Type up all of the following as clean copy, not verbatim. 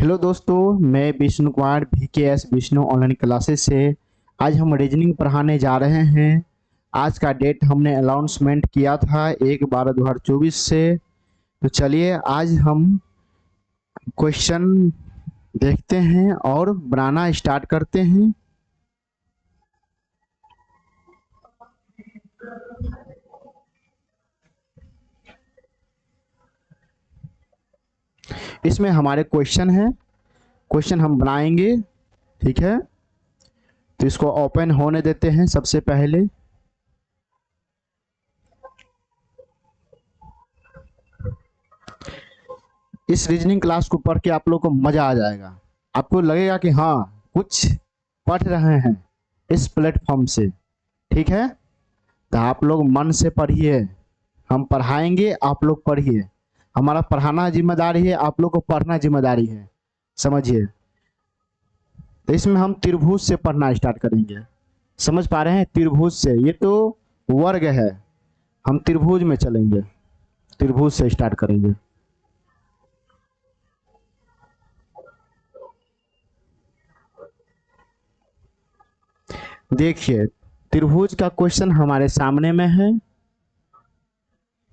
Hello दोस्तों, मैं Vishnu Kumar VKS Vishnu online classes से आज हम रीजनिंग पढ़ाने जा रहे हैं। आज का डेट हमने अनाउंसमेंट किया था 1/12/2024 से। तो चलिए आज हम क्वेश्चन देखते हैं और बनाना स्टार्ट करते हैं। इसमें हमारे क्वेश्चन हैं, क्वेश्चन हम बनाएंगे। ठीक है, तो इसको ओपन होने देते हैं। सबसे पहले इस रीजनिंग क्लास को पढ़ के आप लोग को मजा आ जाएगा। आपको लगेगा कि हाँ, कुछ पढ़ रहे हैं इस प्लेटफॉर्म से। ठीक है, तो आप लोग मन से पढ़िए, हम पढ़ाएंगे, आप लोग पढ़िए। हमारा पढ़ाना जिम्मेदारी है, आप लोग को पढ़ना जिम्मेदारी है, समझिए। तो इसमें हम त्रिभुज से पढ़ना स्टार्ट करेंगे। समझ पा रहे हैं? त्रिभुज से, ये तो वर्ग है, हम त्रिभुज में चलेंगे, त्रिभुज से स्टार्ट करेंगे। देखिए, त्रिभुज का क्वेश्चन हमारे सामने में है,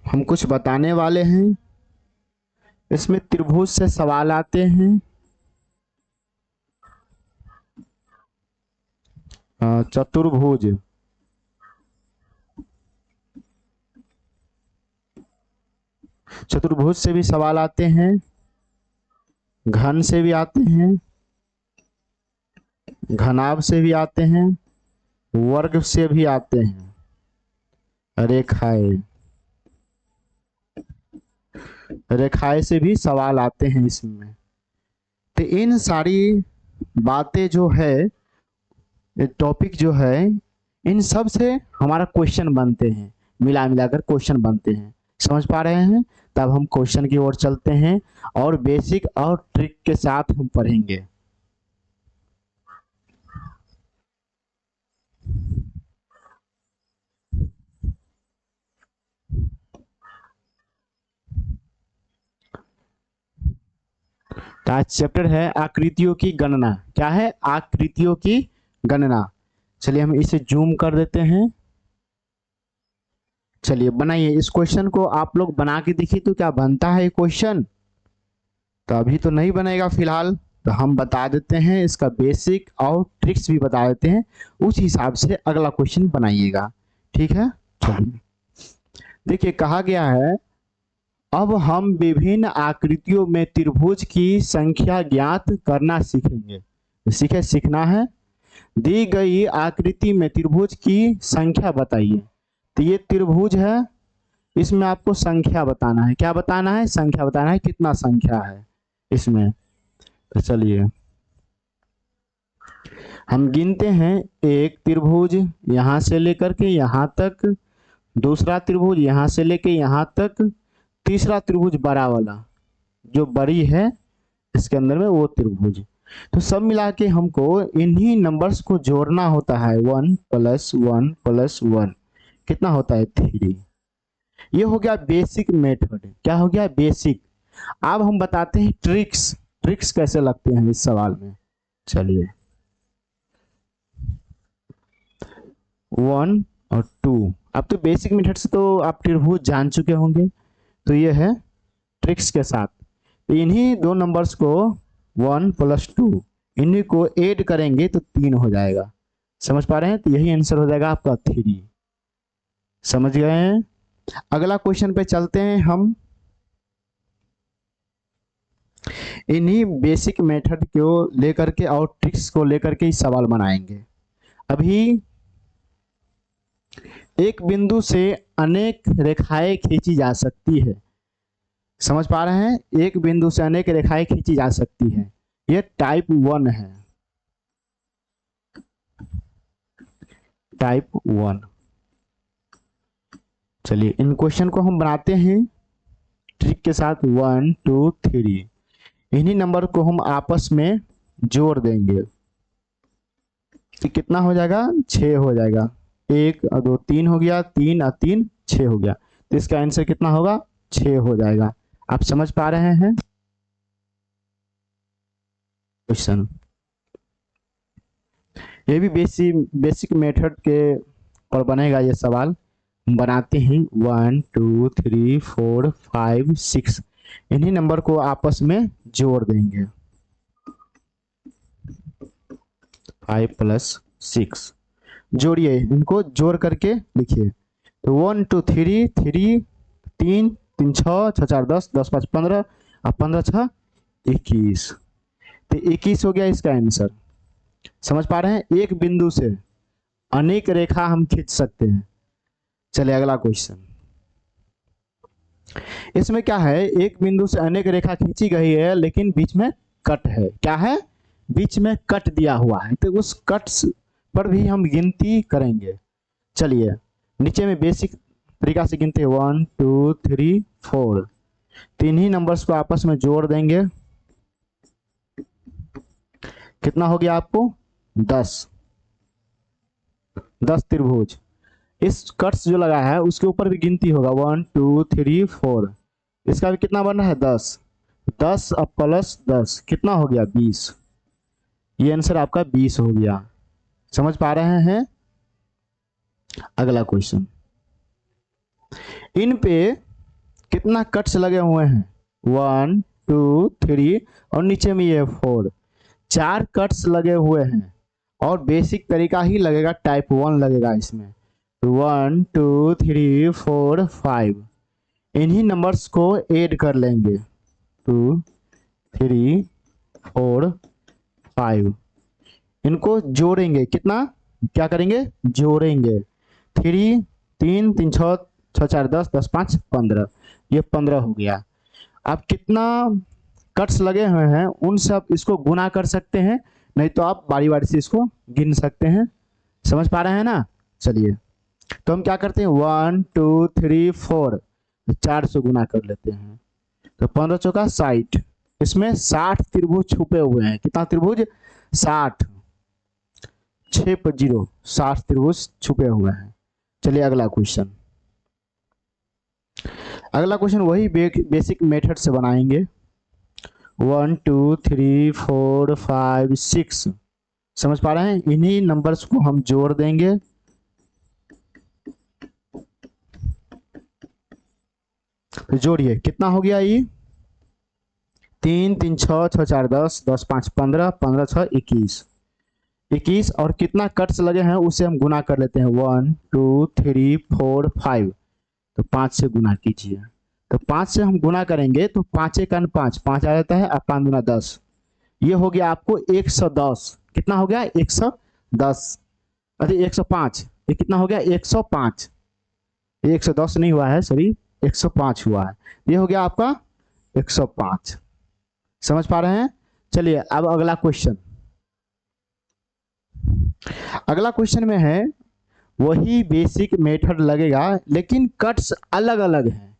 हम कुछ बताने वाले हैं। इसमें त्रिभुज से सवाल आते हैं। चतुर्भुज, चतुर्भुज से भी सवाल आते हैं, घन से भी आते हैं, घनाभ से भी आते हैं, वर्ग से भी आते हैं, रेखाएं, रेखाएं से भी सवाल आते हैं इसमें। तो इन सारी बातें जो है, टॉपिक जो है, इन सब से हमारा क्वेश्चन बनते हैं, मिला मिलाकर क्वेश्चन बनते हैं। समझ पा रहे हैं? तब हम क्वेश्चन की ओर चलते हैं और बेसिक और ट्रिक के साथ हम पढ़ेंगे। तो आज चैप्टर है आकृतियों की गणना। क्या है? आकृतियों की गणना। चलिए हम इसे जूम कर देते हैं। चलिए बनाइए इस क्वेश्चन को, आप लोग बना के देखिए तो क्या बनता है क्वेश्चन। तो अभी तो नहीं बनेगा फिलहाल, तो हम बता देते हैं, इसका बेसिक और ट्रिक्स भी बता देते हैं, उस हिसाब से अगला क्वेश्चन बनाइएगा। ठीक है, चलिए देखिए, कहा गया है अब हम विभिन्न आकृतियों में त्रिभुज की संख्या ज्ञात करना सीखेंगे। सीखना है। दी गई आकृति में त्रिभुज की संख्या बताइए। तो ये त्रिभुज है, इसमें आपको संख्या बताना है। क्या बताना है? संख्या बताना है, कितना संख्या है इसमें। तो चलिए हम गिनते हैं। एक त्रिभुज यहां से लेकर के यहां तक, दूसरा त्रिभुज यहां से लेके यहां तक, तीसरा त्रिभुज बड़ा वाला जो बड़ी है इसके अंदर में, वो त्रिभुज। तो सब मिला के हमको इन्हीं नंबर्स को जोड़ना होता है। 1 + 1 + 1 कितना होता है? 3। ये हो गया बेसिक मेथड। क्या हो गया? बेसिक। अब हम बताते हैं ट्रिक्स। ट्रिक्स कैसे लगते हैं इस सवाल में। चलिए 1 और 2, अब तो बेसिक मेथड से तो आप त्रिभुज जान चुके होंगे। तो ये है ट्रिक्स के साथ। तो इन्हीं दो नंबर्स को 1 + 2, इन्हीं को ऐड करेंगे तो 3 हो जाएगा। समझ पा रहे हैं? तो यही आंसर हो जाएगा आपका 3। समझ गए हैं? अगला क्वेश्चन पे चलते हैं हम। इन्हीं बेसिक मेथड को लेकर के और ट्रिक्स को लेकर के ही सवाल बनाएंगे। अभी एक बिंदु से अनेक रेखाएं खींची जा सकती है। समझ पा रहे हैं? एक बिंदु से अनेक रेखाएं खींची जा सकती है, ये टाइप 1 है। टाइप 1। चलिए इन क्वेश्चन को हम बनाते हैं ट्रिक के साथ। 1 2 3, इन्हीं नंबर को हम आपस में जोड़ देंगे तो कितना हो जाएगा? 6 हो जाएगा। 1 और 2 3 हो गया, 3 और 3 6 हो गया। तो इसका आंसर कितना होगा? 6 हो जाएगा। आप समझ पा रहे हैं? क्वेश्चन, ये भी बेसिक मेथड के और बनेगा ये सवाल। हम बनाते हैं 1 2 3 4 5 6, इन्हीं नंबर को आपस में जोड़ देंगे। 5 + 6 जोड़िए, इनको जोड़ करके लिखिए। तो 1 2 3 3 3 3 6 6 4 10 10 5 15 और 15 6 21, तो 21 हो गया इसका आंसर। समझ पा रहे हैं? एक बिंदु से अनेक रेखा हम खींच सकते हैं। चलिए अगला क्वेश्चन, इसमें क्या है, एक बिंदु से अनेक रेखा खींची गई है लेकिन बीच में कट है। क्या है? बीच में कट दिया हुआ है, तो उस कट पर भी हम गिनती करेंगे। चलिए नीचे में बेसिक तरीका से गिनते हैं 1 2 3 4, तीन ही नंबर्स को आपस में जोड़ देंगे। कितना हो गया आपको? 10 त्रिभुज। इस कट्स जो लगा है उसके ऊपर भी गिनती होगा 1 2 3 4, इसका भी कितना बन रहा है? 10 10 अब प्लस 10 कितना हो गया? 20। ये आंसर आपका 20 हो गया। समझ पा रहे हैं? अगला क्वेश्चन, इन पे कितना कट्स लगे हुए हैं? 1 2 3 और नीचे में ये 4, 4 कट्स लगे हुए हैं और बेसिक तरीका ही लगेगा, टाइप 1 लगेगा इसमें। 1 2 3 4 5, इन्हीं नंबर्स को ऐड कर लेंगे। 2 3 4 5, इनको जोड़ेंगे। कितना? क्या करेंगे? जोड़ेंगे। 3 3 3 6 6 4 10 10 5 15, ये 15 हो गया। अब कितना कट्स लगे हुए हैं उन सब इसको गुना कर सकते हैं, नहीं तो आप बारी बारी से इसको गिन सकते हैं। समझ पा रहे हैं ना? चलिए तो हम क्या करते हैं, 1 2 3 4, 4 से गुना कर लेते हैं। तो 15 चौका 60, इसमें 60 त्रिभुज छुपे हुए हैं। कितना त्रिभुज? 60, 6 पर 0, 60 त्रिभुज छुपे हुए हैं। चलिए अगला क्वेश्चन, अगला क्वेश्चन वही बेसिक मेथड से बनाएंगे। 1 2 3 4 5 6, समझ पा रहे हैं? इन्हीं नंबर्स को हम जोड़ देंगे। तो जोड़िए, कितना हो गया ये? 3 3 6 6 4 10 10 5 15 15 6 21, 21 और कितना कट्स लगे हैं उसे हम गुना कर लेते हैं। 1 2 3 4 5, तो 5 से गुना कीजिए। तो 5 से हम गुना करेंगे तो 5 1 5, 5 आ जाता है और 5 दूना 10, ये हो गया आपको 110। कितना हो गया? 110। अरे 105, ये कितना हो गया? 105, 110 नहीं हुआ है, सॉरी 105 हुआ है। ये हो गया आपका 105। समझ पा रहे हैं? चलिए अब अगला क्वेश्चन, अगला क्वेश्चन में है वही बेसिक मेथड लगेगा लेकिन कट्स अलग अलग हैं,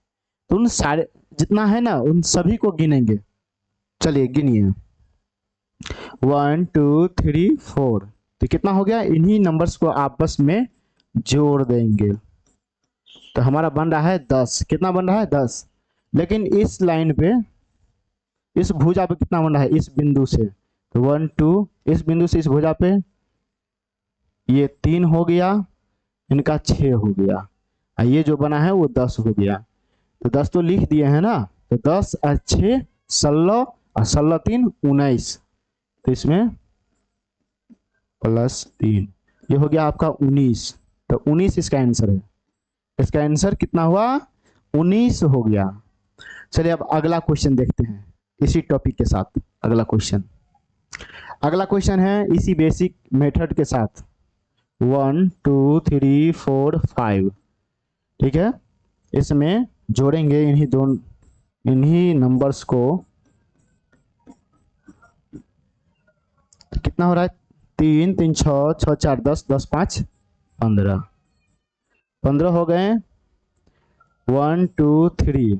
तो उन सारे जितना है ना उन सभी को गिनेंगे। चलिए गिनिए, 1 2 3 4, तो कितना हो गया? इन्हीं नंबर्स को आपस में जोड़ देंगे। तो हमारा बन रहा है 10। कितना बन रहा है? 10। लेकिन इस लाइन पे, इस भुजा पे कितना बन रहा है? इस बिंदु से, तो 1 2, इस बिंदु से इस भुजा पे ये 3 हो गया, इनका 6 हो गया, और ये जो बना है वो 10 हो गया। तो 10 तो लिख दिए हैं ना, तो 10 और 6 16 और 16 3 19, तो इसमें +3, ये हो गया आपका 19। तो 19 इसका आंसर है। इसका आंसर कितना हुआ? 19 हो गया। चलिए अब अगला क्वेश्चन देखते हैं इसी टॉपिक के साथ। अगला क्वेश्चन है इसी बेसिक मेथड के साथ, 1 2 3 4 5, ठीक है। इसमें जोड़ेंगे इन्हीं नंबर्स को। कितना हो रहा है? 3 3 6 6 4 10 10 5 15, 15 हो गए। 1 2 3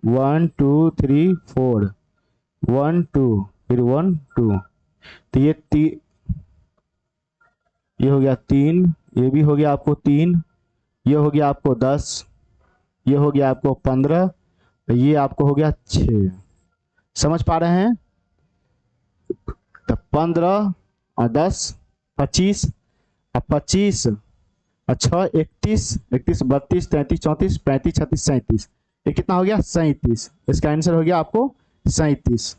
1 2 3 4 1 2 फिर 1 2, तो ये हो गया 3, ये भी हो गया आपको 3, ये हो गया आपको 10, ये हो गया आपको 15, ये आपको हो गया 6। समझ पा रहे हैं? तो 15 और 10 25 और 25 और 6 31 31 32 33 34 35 36 37, ये कितना हो गया 37। इसका आंसर हो गया आपको 37।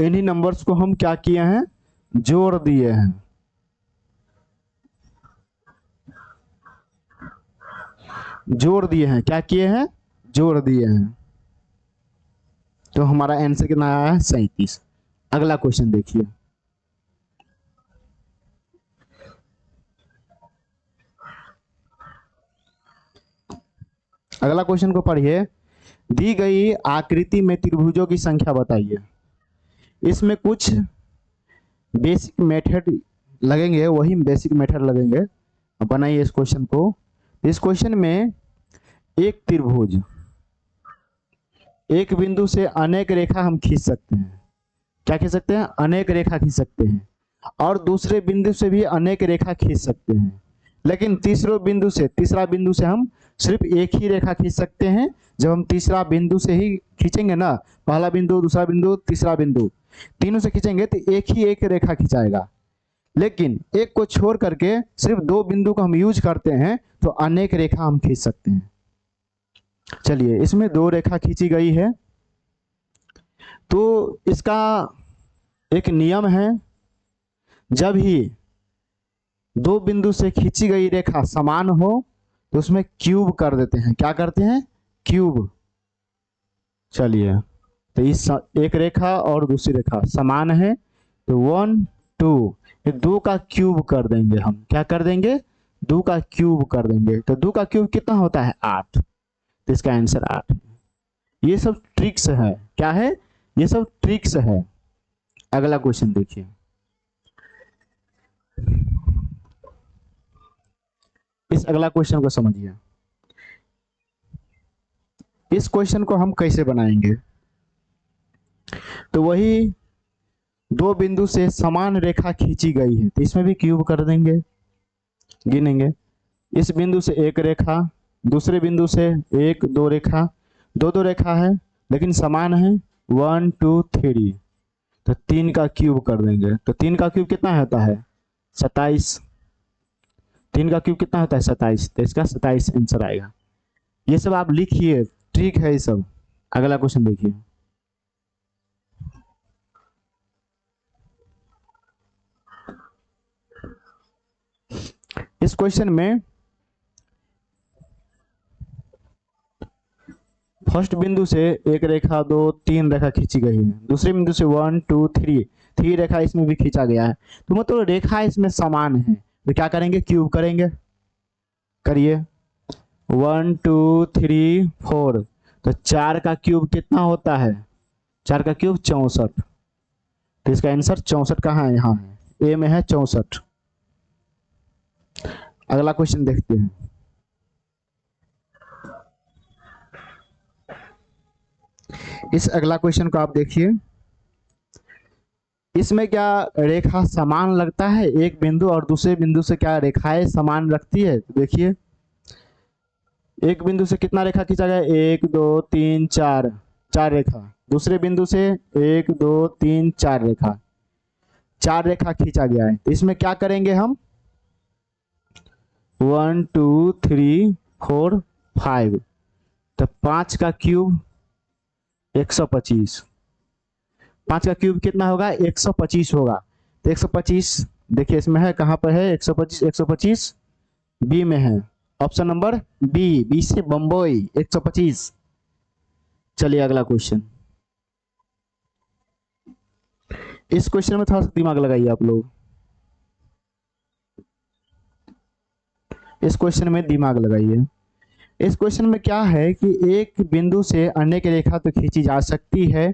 इन्हीं नंबर्स को हम क्या किए हैं, जोड़ दिए हैं। जोड़ दिए हैं, क्या किए हैं, जोड़ दिए हैं। तो हमारा आंसर कितना आया है 37। अगला क्वेश्चन देखिए। अगला क्वेश्चन को पढ़िए। दी गई आकृति में त्रिभुजों की संख्या बताइए। इसमें कुछ बेसिक मेथड लगेंगे, वही बेसिक मेथड लगेंगे। बनाइए इस क्वेश्चन को। इस क्वेश्चन में एक त्रिभुज, एक बिंदु से अनेक रेखा हम खींच सकते हैं। क्या खींच सकते हैं, अनेक रेखा खींच सकते हैं। और दूसरे बिंदु से भी अनेक रेखा खींच सकते हैं। लेकिन तीसरा बिंदु से हम सिर्फ एक ही रेखा खींच सकते हैं। जब हम तीसरा बिंदु से ही खींचेंगे ना, पहला बिंदु, दूसरा बिंदु, तीसरा बिंदु, तीनों से खींचेंगे तो एक रेखा खिंचाएगा। लेकिन एक को छोड़ करके सिर्फ दो बिंदु को हम यूज करते हैं तो अनेक रेखा हम खींच सकते हैं। चलिए, इसमें दो रेखा खींची गई है। तो इसका एक नियम है, जब ही दो बिंदु से खींची गई रेखा समान हो तो उसमें क्यूब कर देते हैं। क्या करते हैं, क्यूब। चलिए, तो इस एक रेखा और दूसरी रेखा समान है तो 1 2, ये 2 का क्यूब कर देंगे हम। क्या कर देंगे, 2 का क्यूब कर देंगे। तो 2 का क्यूब कितना होता है, 8। तो इसका आंसर 8 है। ये सब ट्रिक्स है। क्या है, ये सब ट्रिक्स है। अगला क्वेश्चन देखिए। इस अगला क्वेश्चन को समझिए। इस क्वेश्चन को हम कैसे बनाएंगे, तो वही दो बिंदु से समान रेखा खींची गई है तो इसमें भी क्यूब कर देंगे। गिनेंगे, इस बिंदु से एक रेखा, दूसरे बिंदु से एक, दो रेखा, दो रेखा है लेकिन समान है, 1 2 3, तो 3 का क्यूब कर देंगे। तो 3 का क्यूब कितना होता है, 27। 3 का क्यूब कितना होता है, 27। तो इसका 27 आंसर आएगा। ये सब आप लिखिए, ट्रिक है ये सब। अगला क्वेश्चन देखिए। इस क्वेश्चन में फर्स्ट बिंदु से एक रेखा, 2 3 रेखा खींची गई है। दूसरे बिंदु से 1 2 3 रेखा इसमें भी खींचा गया है। तो मतलब रेखा इसमें समान है तो क्या करेंगे, क्यूब करेंगे। करिए, 1 2 3 4, तो 4 का क्यूब कितना होता है, 4 का क्यूब 64। तो इसका आंसर 64 कहाँ है, यहाँ है, ए में है 64। अगला क्वेश्चन देखते हैं। इस अगला क्वेश्चन को आप देखिए। इसमें क्या रेखा समान लगता है, एक बिंदु और दूसरे बिंदु से क्या रेखाएं समान रखती है। तो देखिए, एक बिंदु से कितना रेखा खींचा गया, 1 2 3 4, 4 रेखा। दूसरे बिंदु से 1 2 3 4 रेखा, 4 रेखा खींचा गया है। तो इसमें क्या करेंगे हम, 1 2 3 4 5, तो 5 का क्यूब 125। 5 का क्यूब कितना होगा, 125 होगा। तो 125 देखिए इसमें है, कहाँ पर है 125, 125 बी में है। ऑप्शन नंबर बी से बम्बई 125। चलिए अगला क्वेश्चन। इस क्वेश्चन में थोड़ा सा दिमाग लगाइए आप लोग। इस क्वेश्चन में दिमाग लगाइए। इस क्वेश्चन में क्या है कि एक बिंदु से अनेक रेखा तो खींची जा सकती है,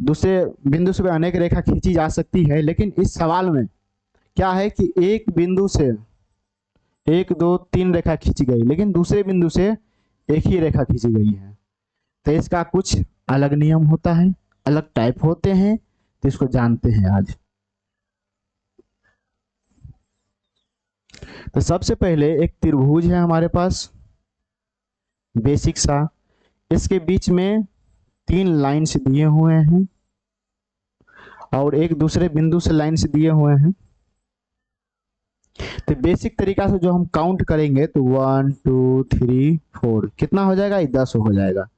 दूसरे बिंदु से भी अनेक रेखा खींची जा सकती है। लेकिन इस सवाल में क्या है कि एक बिंदु से 1 2 3 रेखा खींची गई, लेकिन दूसरे बिंदु से एक ही रेखा खींची गई है। तो इसका कुछ अलग नियम होता है, अलग टाइप होते हैं, तो इसको जानते हैं आज। तो सबसे पहले एक त्रिभुज है हमारे पास, बेसिक सा। इसके बीच में 3 लाइन्स दिए हुए हैं और एक दूसरे बिंदु से लाइन से दिए हुए हैं। तो बेसिक तरीका से जो हम काउंट करेंगे तो 1 2 3 4 कितना हो जाएगा, 10 हो जाएगा।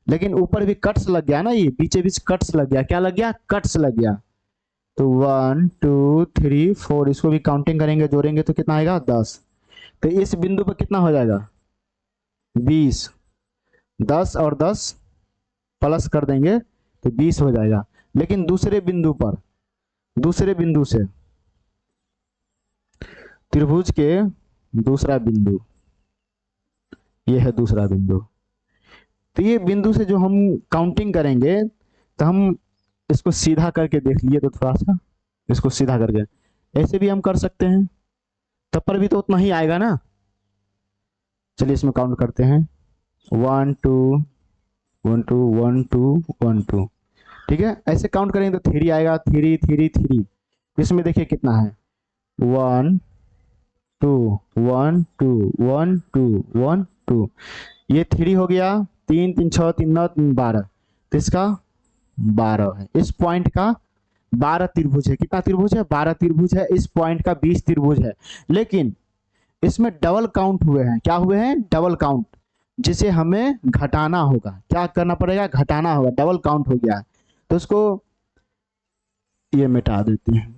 लेकिन ऊपर भी कट्स लग गया ना, ये बीचे बीच कट्स लग गया। क्या लग गया, कट्स लग गया। तो 1 2 3 4 इसको भी काउंटिंग करेंगे, जोड़ेंगे तो कितना आएगा, 10। तो इस बिंदु पर कितना हो जाएगा, 20। 10 और 10 प्लस कर देंगे तो 20 हो जाएगा। लेकिन दूसरे बिंदु पर, दूसरे बिंदु से त्रिभुज के दूसरा बिंदु, ये है दूसरा बिंदु। तो ये बिंदु से जो हम काउंटिंग करेंगे तो हम इसको सीधा करके देख लिए, तो थोड़ा सा इसको सीधा करके ऐसे भी हम कर सकते हैं, तब पर भी तो उतना ही आएगा ना। चलिए इसमें काउंट करते हैं, 1 2 1 2 1 2 1 2, ठीक है। ऐसे काउंट करेंगे तो 3 आएगा, 3 3 3। इसमें देखिए कितना है, 1 2 1 2 1 2 1 2, ये 3 हो गया, 3 3 6 3 9 3 12, तो इसका 12 है। इस पॉइंट का 12 त्रिभुज है। कितना त्रिभुज है, 12 त्रिभुज है। इस पॉइंट का 20 त्रिभुज है। लेकिन इसमें डबल काउंट हुए हैं। क्या हुए हैं, डबल काउंट, जिसे हमें घटाना होगा। क्या करना पड़ेगा, घटाना होगा। डबल काउंट हो गया है तो उसको ये मिटा देते हैं।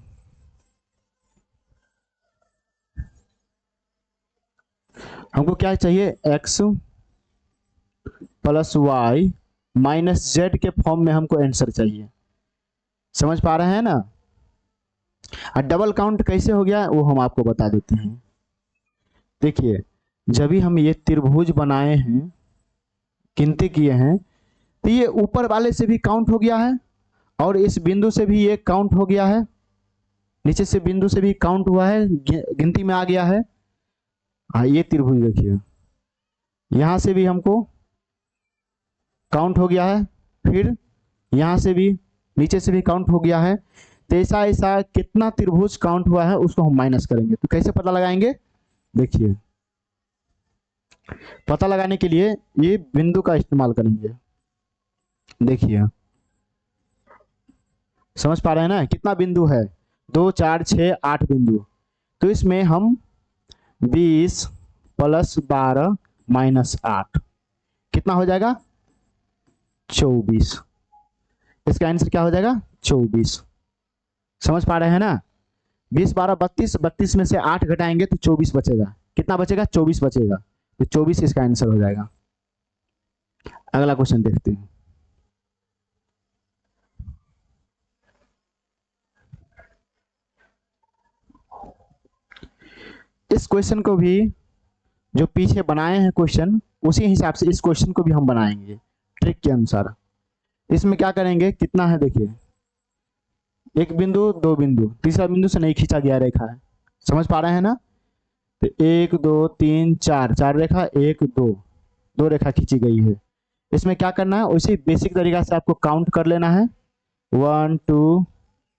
हमको क्या चाहिए, x plus Y minus Z के फॉर्म में हमको आंसर चाहिए। समझ पा रहे हैं ना। और डबल काउंट कैसे हो गया वो हम आपको बता देते हैं। देखिए जब भी हम ये त्रिभुज बनाए हैं, गिनती किए हैं, तो ये ऊपर वाले से भी काउंट हो गया है और इस बिंदु से भी ये काउंट हो गया है, नीचे से बिंदु से भी काउंट हुआ है, गिनती में आ गया है। हाँ ये त्रिभुज देखिए, यहां से भी हमको काउंट हो गया है, फिर यहां से भी, नीचे से भी काउंट हो गया है। तो ऐसा ऐसा कितना त्रिभुज काउंट हुआ है उसको हम माइनस करेंगे। तो कैसे पता लगाएंगे, देखिए पता लगाने के लिए ये बिंदु का इस्तेमाल करेंगे। देखिए समझ पा रहे हैं ना, कितना बिंदु है, 2 4 6 8 बिंदु। तो इसमें हम 20 प्लस 12 माइनस 8 कितना हो जाएगा, 24। इसका आंसर क्या हो जाएगा, 24। समझ पा रहे हैं ना। 20 12 32, 32 में से 8 घटाएंगे तो 24 बचेगा। कितना बचेगा, 24 बचेगा। तो 24 इसका आंसर हो जाएगा। अगला क्वेश्चन देखते हैं। इस क्वेश्चन को भी जो पीछे बनाए हैं क्वेश्चन, उसी हिसाब से इस क्वेश्चन को भी हम बनाएंगे ट्रिक के अनुसार। इसमें क्या करेंगे, कितना है देखिए, एक बिंदु, दो बिंदु, तीसरा बिंदु से नहीं खींचा गया रेखा है। समझ पा रहे हैं ना। तो 1 2 3 4, 4 रेखा, 1 2, 2 रेखा खींची गई है। इसमें क्या करना है, उसी बेसिक तरीका से आपको काउंट कर लेना है। 1 2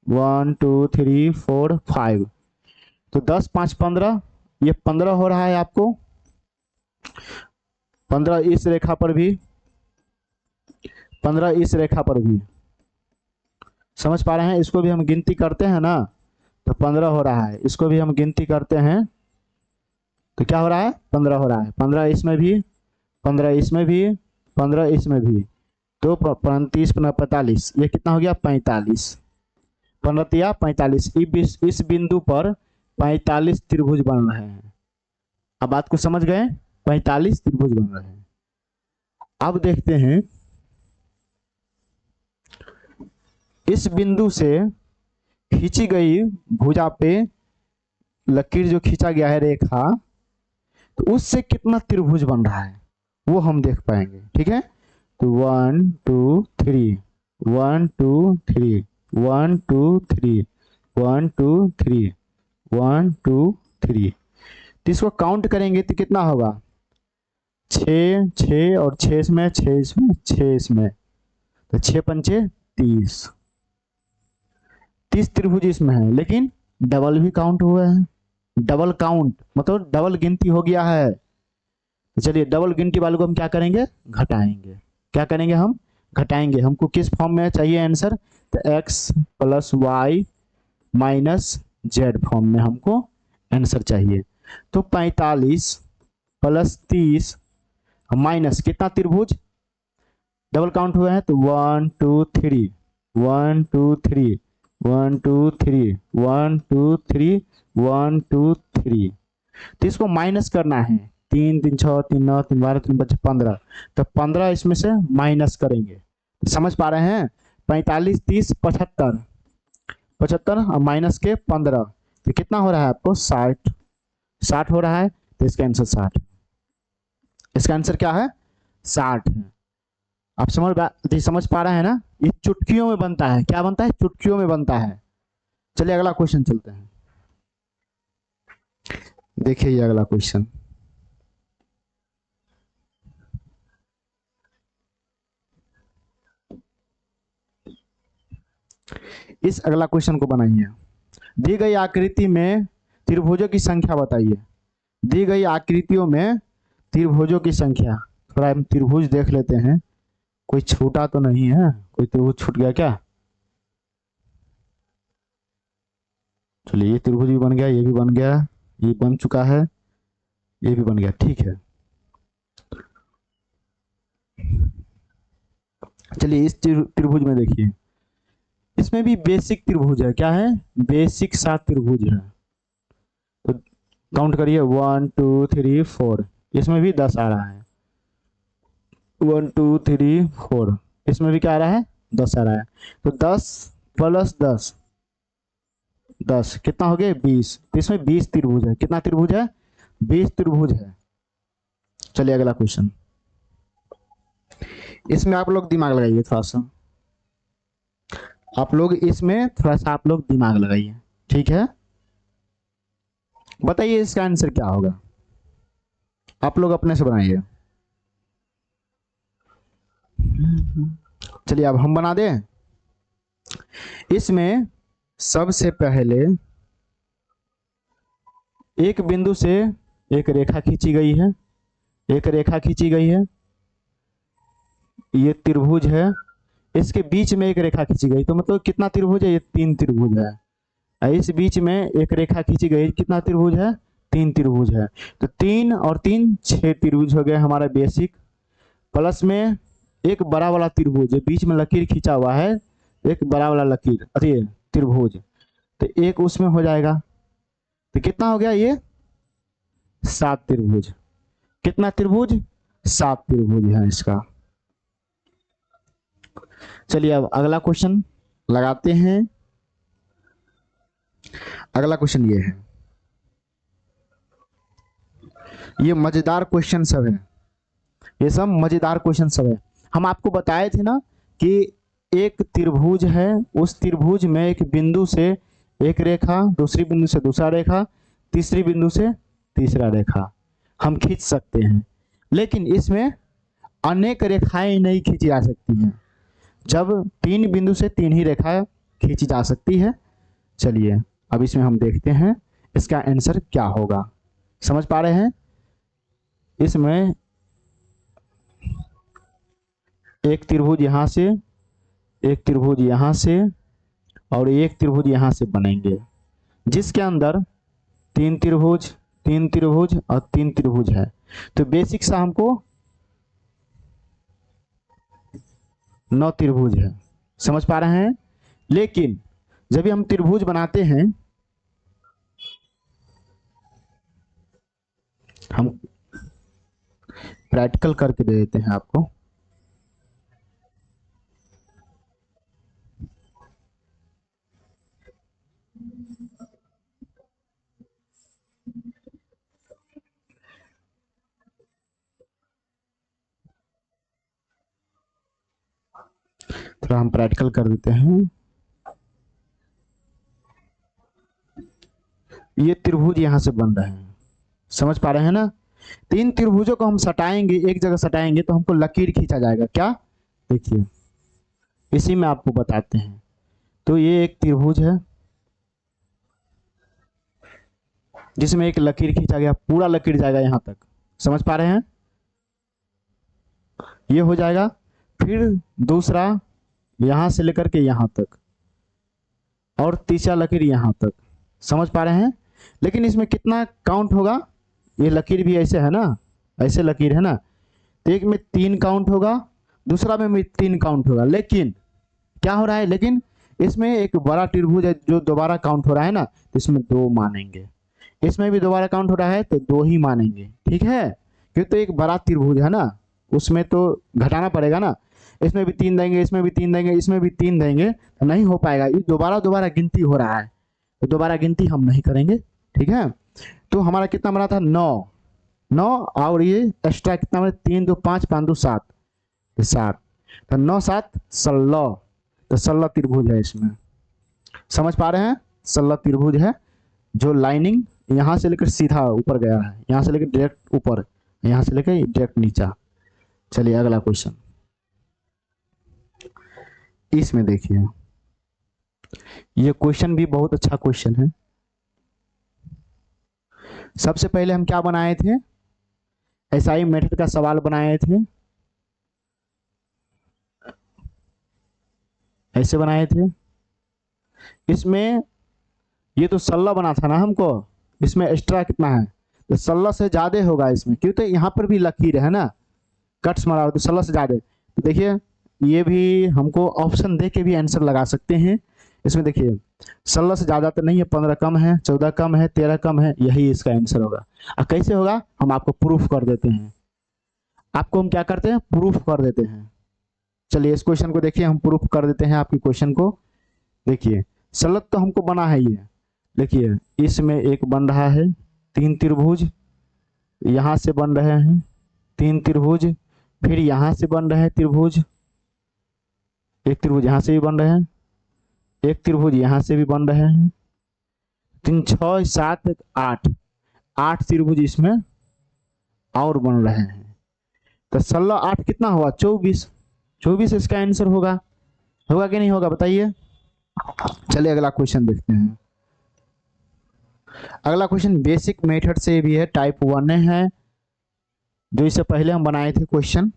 1 2 3 4 5, तो 10 5 15, ये 15 हो रहा है आपको। 15 इस रेखा पर भी, 15 इस रेखा पर भी। समझ पा रहे हैं। इसको भी हम गिनती करते हैं ना, तो 15 हो रहा है। इसको भी हम गिनती करते हैं तो क्या हो रहा है, 15 हो रहा है। 15 इसमें भी, 15 इसमें भी, 15 इसमें भी, तो 35 45, ये कितना हो गया, 45। 15 तिया 45। इस बिंदु पर 45 त्रिभुज बन रहे हैं। अब बात को समझ गए, 45 त्रिभुज बन रहे हैं। अब देखते हैं इस बिंदु से खींची गई भुजा पे लकीर जो खींचा गया है रेखा, तो उससे कितना त्रिभुज बन रहा है वो हम देख पाएंगे। ठीक है, तो 1 2 3 1 2 3 1 2 3 1 2 3 1 2 3, तो इसको काउंट करेंगे तो कितना होगा, 6 6 और 6 इसमें, 6 इसमें, 6 इसमें, तो 6 पंचे 30, 30 त्रिभुज इसमें है। लेकिन डबल भी काउंट हुआ है। डबल काउंट मतलब डबल गिनती हो गया है। तो चलिए डबल गिनती वालों को हम क्या करेंगे, घटाएंगे। क्या करेंगे हम, घटाएंगे, हमको किस फॉर्म में चाहिए आंसर, तो X plus Y minus Z form में हमको आंसर चाहिए। तो 45 प्लस 30 माइनस कितना त्रिभुज, डबल काउंट हुए हैं तो 1 2 3 1 2 3 1 2 3 1 2 3 1 2 3, तो इसको माइनस करना है, 3 3 6 3 9 3 12 3 बचे 15, तो 15 इसमें से माइनस करेंगे, समझ पा रहे हैं। 45 30 75 75 और माइनस के 15, तो कितना हो रहा है आपको 60 60 हो रहा है, तो इसका आंसर 60, इसका आंसर क्या है 60 है। आप समझ पा रहे हैं ना, ये चुटकियों में बनता है, क्या बनता है चुटकियों में बनता है। चलिए अगला क्वेश्चन चलते हैं, देखिए ये अगला क्वेश्चन, इस अगला क्वेश्चन को बनाइए। दी गई आकृति में त्रिभुजों की संख्या बताइए, दी गई आकृतियों में त्रिभुजों की संख्या, थोड़ा हम त्रिभुज देख लेते हैं, कोई छूटा तो नहीं है, कोई त्रिभुज छूट गया क्या, चलिए ये त्रिभुज भी बन गया, ये भी बन गया, ये बन चुका है, ये भी बन गया, ठीक है। चलिए इस त्रिभुज में देखिए, इसमें भी बेसिक त्रिभुज है, क्या है बेसिक सा त्रिभुज है, तो काउंट करिए 1 2 3 4, इसमें भी 10 आ रहा है, 1 2 3 4, इसमें भी क्या आ रहा है 10 आ रहा है, तो 10 प्लस 10 10 कितना हो गया 20, तो इसमें 20 त्रिभुज है, कितना त्रिभुज है 20 त्रिभुज है। चलिए अगला क्वेश्चन, इसमें आप लोग दिमाग लगाइए थोड़ा सा, आप लोग इसमें थोड़ा सा आप लोग दिमाग लगाइए, ठीक है। बताइए इसका आंसर क्या होगा, आप लोग अपने से बनाइए। चलिए अब हम बना दें। इसमें सबसे पहले एक बिंदु से एक रेखा खींची गई है, एक रेखा खींची गई है, ये त्रिभुज है, इसके बीच में एक रेखा खींची गई, तो मतलब कितना त्रिभुज है, ये 3 त्रिभुज है। इस बीच में एक रेखा खींची गई, कितना त्रिभुज है 3 त्रिभुज है, तो 3 और 3 6 त्रिभुज हो गए हमारा बेसिक, प्लस में एक बड़ा वाला त्रिभुज, बीच में लकीर खींचा हुआ है, एक बड़ा वाला लकीर अरे त्रिभुज, तो एक उसमें हो जाएगा, तो कितना हो गया ये 7 त्रिभुज, कितना त्रिभुज 7 त्रिभुज है इसका। चलिए अब अगला क्वेश्चन लगाते हैं, अगला क्वेश्चन ये है, ये मजेदार क्वेश्चन सब है, ये सब मजेदार क्वेश्चन सब है। हम आपको बताए थे ना कि एक त्रिभुज है, उस त्रिभुज में एक बिंदु से एक रेखा, दूसरी बिंदु से दूसरा रेखा, तीसरी बिंदु से तीसरा रेखा हम खींच सकते हैं, लेकिन इसमें अनेक रेखाएं नहीं खींची जा सकती हैं, जब 3 बिंदु से 3 ही रेखा खींची जा सकती है। चलिए अब इसमें हम देखते हैं इसका आंसर क्या होगा, समझ पा रहे हैं। इसमें एक त्रिभुज यहाँ से, एक त्रिभुज यहाँ से और एक त्रिभुज यहाँ से बनेंगे, जिसके अंदर 3 त्रिभुज 3 त्रिभुज और 3 त्रिभुज है, तो बेसिक सा हमको 9 त्रिभुज है, समझ पा रहे हैं। लेकिन जब भी हम त्रिभुज बनाते हैं, हम प्रैक्टिकल करके दे देते हैं आपको, थोड़ा हम प्रैक्टिकल कर देते हैं। ये त्रिभुज यहां से बन रहे हैं, समझ पा रहे हैं ना। 3 त्रिभुजों को हम सटाएंगे, एक जगह सटाएंगे तो हमको लकीर खींचा जाएगा, क्या देखिए इसी में आपको बताते हैं। तो ये एक त्रिभुज है जिसमें एक लकीर खींचा गया, पूरा लकीर जाएगा यहां तक, समझ पा रहे हैं, ये हो जाएगा। फिर दूसरा यहाँ से लेकर के यहाँ तक, और तीसरा लकीर यहाँ तक। समझ पा रहे हैं? लेकिन इसमें कितना काउंट होगा? ये लकीर भी ऐसे है ना, ऐसे लकीर है ना, तो एक में 3 काउंट होगा, दूसरा में भी 3 काउंट होगा। लेकिन क्या हो रहा है, लेकिन इसमें एक बड़ा त्रिभुज है जो दोबारा काउंट हो रहा है ना, तो इसमें 2 मानेंगे। इसमें भी दोबारा काउंट हो रहा है तो 2 ही मानेंगे, ठीक है? क्योंकि तो एक बड़ा त्रिभुज है ना, उसमें तो घटाना पड़ेगा ना। इसमें भी 3 देंगे, इसमें भी 3 देंगे, इसमें भी 3 देंगे, तो नहीं हो पाएगा। ये दोबारा गिनती हो रहा है, तो दोबारा गिनती हम नहीं करेंगे, ठीक है? तो हमारा कितना बना था? 9 और ये एक्स्ट्रा कितना बना? 3 2 5 5 2 7, तो 7, तो 9 7 16, तो 16 त्रिभुज है इसमें। समझ पा रहे हैं? 16 त्रिभुज है जो लाइनिंग यहाँ से लेकर सीधा ऊपर गया है, यहाँ से लेकर डायरेक्ट ऊपर, यहाँ से लेकर डायरेक्ट नीचा। चलिए अगला क्वेश्चन, इसमें देखिए, ये क्वेश्चन भी बहुत अच्छा क्वेश्चन है। सबसे पहले हम क्या बनाए थे? एसआई मेथड का सवाल बनाए थे, ऐसे बनाए थे। इसमें ये तो 16 बना था ना हमको, इसमें एक्स्ट्रा कितना है? तो 16 से ज़्यादा होगा इसमें, क्योंकि यहाँ पर भी लकीर है ना, कट्स मारा हो, तो 16 से ज़्यादा। तो देखिए ये भी हमको ऑप्शन दे के भी आंसर लगा सकते हैं। इसमें देखिए 16 से ज़्यादा तो नहीं है, 15 कम है, 14 कम है, 13 कम है, यही इसका आंसर होगा। अब कैसे होगा? हम आपको प्रूफ कर देते हैं। आपको हम क्या करते हैं? प्रूफ कर देते हैं। चलिए इस क्वेश्चन को देखिए, हम प्रूफ कर देते हैं आपके क्वेश्चन को। देखिए 16 तो हमको बना है ये, देखिए इसमें एक बन रहा है 3 त्रिभुज, यहाँ से बन रहे हैं 3 त्रिभुज, फिर यहाँ से बन रहे हैं त्रिभुज, एक त्रिभुज यहाँ से भी बन रहे हैं, एक त्रिभुज यहाँ से भी बन रहे हैं, 3 6 7 8 त्रिभुज इसमें और बन रहे हैं। तो 16 8 कितना हुआ? 24 इसका आंसर होगा। होगा कि नहीं होगा बताइए? चलिए अगला क्वेश्चन देखते हैं। अगला क्वेश्चन बेसिक मेथड से भी है, टाइप 1 है, जो इससे पहले हम बनाए थे क्वेश्चन,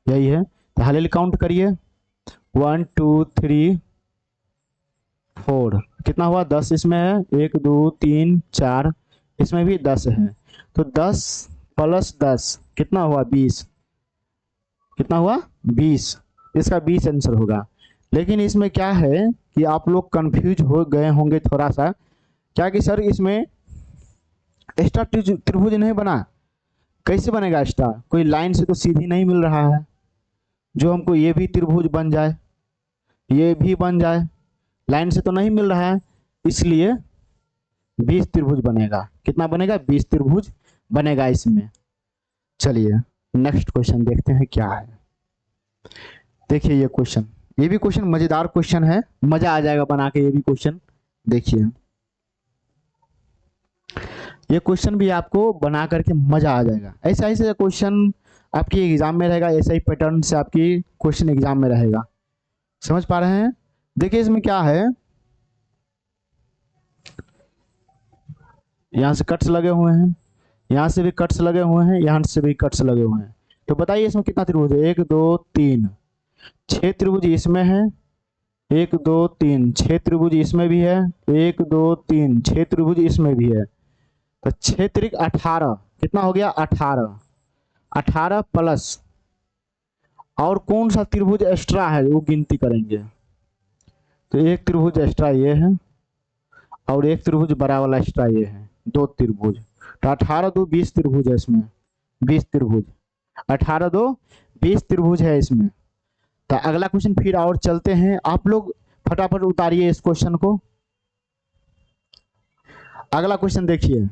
यही है। तो हाल काउंट करिए, 1 2 3 4, कितना हुआ? 10 इसमें है, 1 2 3 4, इसमें भी 10 है, तो 10 प्लस 10 कितना हुआ? 20, कितना हुआ? 20, इसका 20 आंसर होगा। लेकिन इसमें क्या है कि आप लोग कंफ्यूज हो गए होंगे थोड़ा सा, क्या कि सर इसमें एक्स्ट्रा त्रिभुज नहीं बना, कैसे बनेगा एक्स्ट्रा? कोई लाइन से तो सीधी नहीं मिल रहा है जो हमको ये भी त्रिभुज बन जाए, ये भी बन जाए, लाइन से तो नहीं मिल रहा है, इसलिए 20 त्रिभुज बनेगा। कितना बनेगा? 20 त्रिभुज बनेगा इसमें। चलिए नेक्स्ट क्वेश्चन देखते हैं क्या है। देखिए ये क्वेश्चन, ये भी क्वेश्चन मजेदार क्वेश्चन है, मजा आ जाएगा बना के ये भी क्वेश्चन। देखिए ये क्वेश्चन भी आपको बना करके मजा आ जाएगा। ऐसा ऐसे क्वेश्चन आपकी एग्जाम में रहेगा, ऐसा ही पैटर्न से आपकी क्वेश्चन एग्जाम में रहेगा। समझ पा रहे हैं? देखिए इसमें क्या है, यहाँ से कट्स लगे हुए हैं, यहाँ से भी कट्स लगे हुए हैं, यहाँ से भी कट्स लगे हुए हैं। तो बताइए इसमें कितना त्रिभुज है? 1 2 3, 6 त्रिभुज इसमें है, 1 2 3, 6 त्रिभुज इसमें भी है, 1 2 3, 6 त्रिभुज इसमें भी है। तो 6 त्रिक 18, कितना हो गया? 18 प्लस और कौन सा त्रिभुज एक्स्ट्रा है वो गिनती करेंगे। तो एक त्रिभुज एक्स्ट्रा ये है और एक त्रिभुज बड़ा वाला एक्स्ट्रा ये है, 2 त्रिभुज। तो 18 2 20 त्रिभुज है इसमें, 20 त्रिभुज, 18 2 20 त्रिभुज है इसमें। तो अगला क्वेश्चन फिर और चलते हैं, आप लोग फटाफट उतारिए इस क्वेश्चन को। अगला क्वेश्चन देखिए,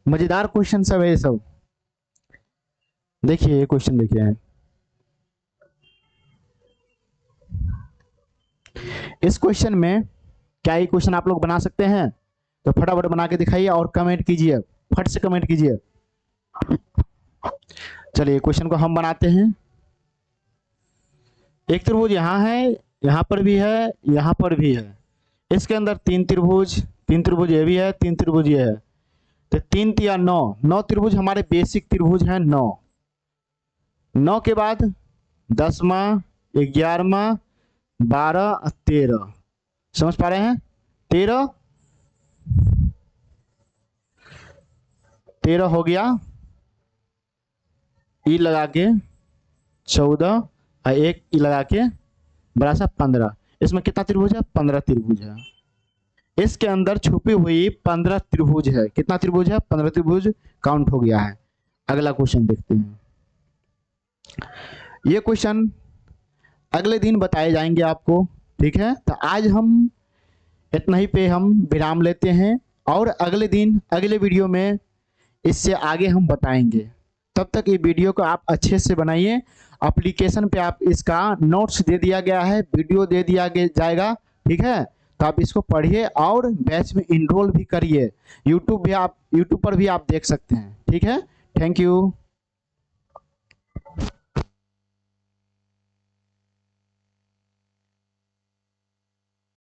मजेदार क्वेश्चन सब है सब। देखिए ये क्वेश्चन देखिए, इस क्वेश्चन में क्या ये क्वेश्चन आप लोग बना सकते हैं? तो फटाफट बना के दिखाइए और कमेंट कीजिए, फट से कमेंट कीजिए। चलिए क्वेश्चन को हम बनाते हैं। एक त्रिभुज यहाँ है, यहाँ पर भी है, यहाँ पर भी है, इसके अंदर 3 त्रिभुज, 3 त्रिभुज ये भी है, 3 त्रिभुज ये है। तो 3 या 9 त्रिभुज हमारे बेसिक त्रिभुज हैं। 9 के बाद 10वां, 11वां, 12, 13। समझ पा रहे हैं? 13 हो गया, ई लगा के 14 और एक ई लगा के बड़ा सा 15। इसमें कितना त्रिभुज है? 15 त्रिभुज है। इसके अंदर छुपी हुई 15 त्रिभुज है। कितना त्रिभुज है? 15 त्रिभुज काउंट हो गया है। अगला क्वेश्चन देखते हैं। ये क्वेश्चन अगले दिन बताए जाएंगे आपको, ठीक है? तो आज हम इतना ही पे हम विराम लेते हैं और अगले दिन अगले वीडियो में इससे आगे हम बताएंगे। तब तक ये वीडियो को आप अच्छे से बनाइए। एप्लीकेशन पे आप इसका नोट्स दे दिया गया है, वीडियो दे दिया जाएगा, ठीक है? तो आप इसको पढ़िए और बैच में इनरोल भी करिए। यूट्यूब पर भी आप देख सकते हैं, ठीक है? Thank you.